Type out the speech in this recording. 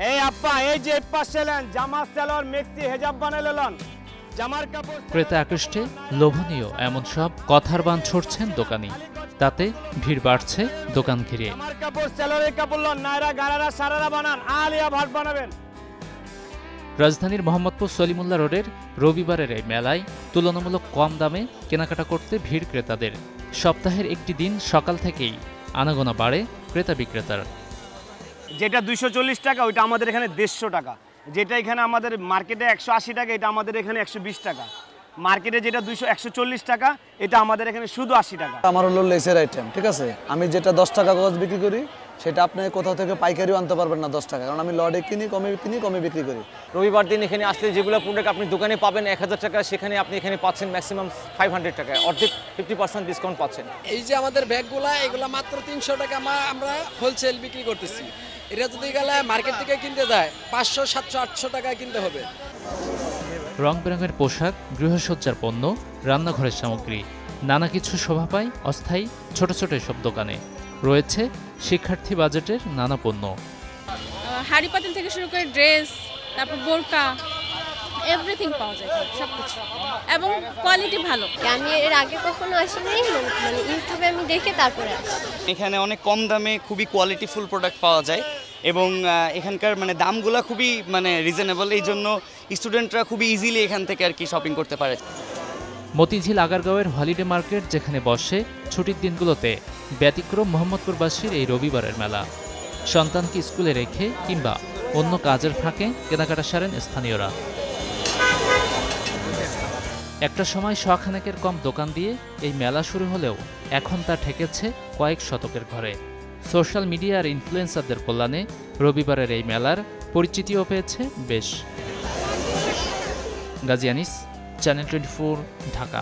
এই আপা এই যে পাশে নেন জামা সেলর মেক্সি হেজাব বানাইলেন জামার কাপড় ক্রেতা আকৃষ্টে লোভনীয় এমন সব কথার বান ছড়ছেন দোকানি, তাতে ভিড় বাড়ছে দোকান ঘিরে। জামার কাপড় সেলরের কাপড় লন নায়রা গারারা সারারা বানান আলিয়া ভাট বানাবেন। রাজধানীর মোহাম্মদপুর সলিমুল্লাহ রোডের রবিবারের এই মেলায় তুলনামূলক কম দামে কেনাকাটা করতে ভিড় ক্রেতাদের। সপ্তাহের একটি দিন সকাল থেকেই আনাগোনা বাড়ে ক্রেতা বিক্রেতার। যেটা 240 টাকা ওইটা আমাদের এখানে 150 টাকা, যেটা এখানে আমাদের মার্কেটে 180 টাকা এটা আমাদের এখানে 120 টাকা, মার্কেটে যেটা 140 টাকা এটা আমাদের এখানে শুধু 80 টাকা। আমার হলো লেসের আইটেম, ঠিক আছে। আমি যেটা 10 টাকা গজ বিক্রি করি সেটা আপনি কোথাও থেকে পাইকারিও আনতে পারবেন না 10 টাকা, কারণ আমি লডে কিনি কমে বিক্রি করি। রবিবার দিন এখানে আসলে যেগুলো প্রোডাক্ট আপনি দোকানে পাবেন 1000 টাকা, সেখানে আপনি এখানে পাচ্ছেন ম্যাক্সিমাম 500 টাকা, অর্ধেক 50% ডিসকাউন্ট পাচ্ছেন। এই যে আমাদের ব্যাগগুলা এগুলা মাত্র 300 টাকা আমরা হোলসেল বিক্রি করতেছি। এটা যদি গেলে মার্কেট থেকে কিনতে যায় 500, 700, 800 টাকায় কিনতে হবে। রং বেরঙের পোশাক, গৃহসজ্জার পণ্য, রান্নাঘরের সামগ্রী, নানা কিছু শোভা পায় অস্থায়ী ছোট ছোট এসব দোকানে। রয়েছে শিক্ষার্থী বাজেটের নানা পণ্য, হাড়ি পাতিল থেকে শুরু করে ড্রেস, তারপর বোরকা, এভরিথিং পাওয়া যায় সবকিছু, এবং কোয়ালিটি ভালো। আমি এর আগে কখনো আসিনি, মানে ইউটিউবে আমি দেখে তারপরে আসি। এখানে অনেক কম দামে খুবই কোয়ালিটিফুল প্রোডাক্ট পাওয়া যায় এবং এখানকার মানে দামগুলো খুবই মানে রিজনেবল, এই জন্য স্টুডেন্টরা খুবই ইজিলি এখান থেকে আর কি শপিং করতে পারে। মতিঝিল আগারগাঁওয়ের হলিডে মার্কেট যেখানে বসে ছুটির দিনগুলোতে, ব্যতিক্রম মোহাম্মদপুরবাসীর এই রবিবারের মেলা। সন্তানকে স্কুলে রেখে কিংবা অন্য কাজের ফাঁকে কেনাকাটা সারেন স্থানীয়রা। একটা সময় শখানেকের কম দোকান দিয়ে এই মেলা শুরু হলেও এখন তা ঠেকেছে কয়েক শতকের ঘরে। সোশ্যাল মিডিয়া আর ইনফ্লুয়েন্সারদের কল্যাণে রবিবারের এই মেলার পরিচিতিও পেয়েছে বেশ। গাজী আনিস, চ্যানেল 24, ঢাকা।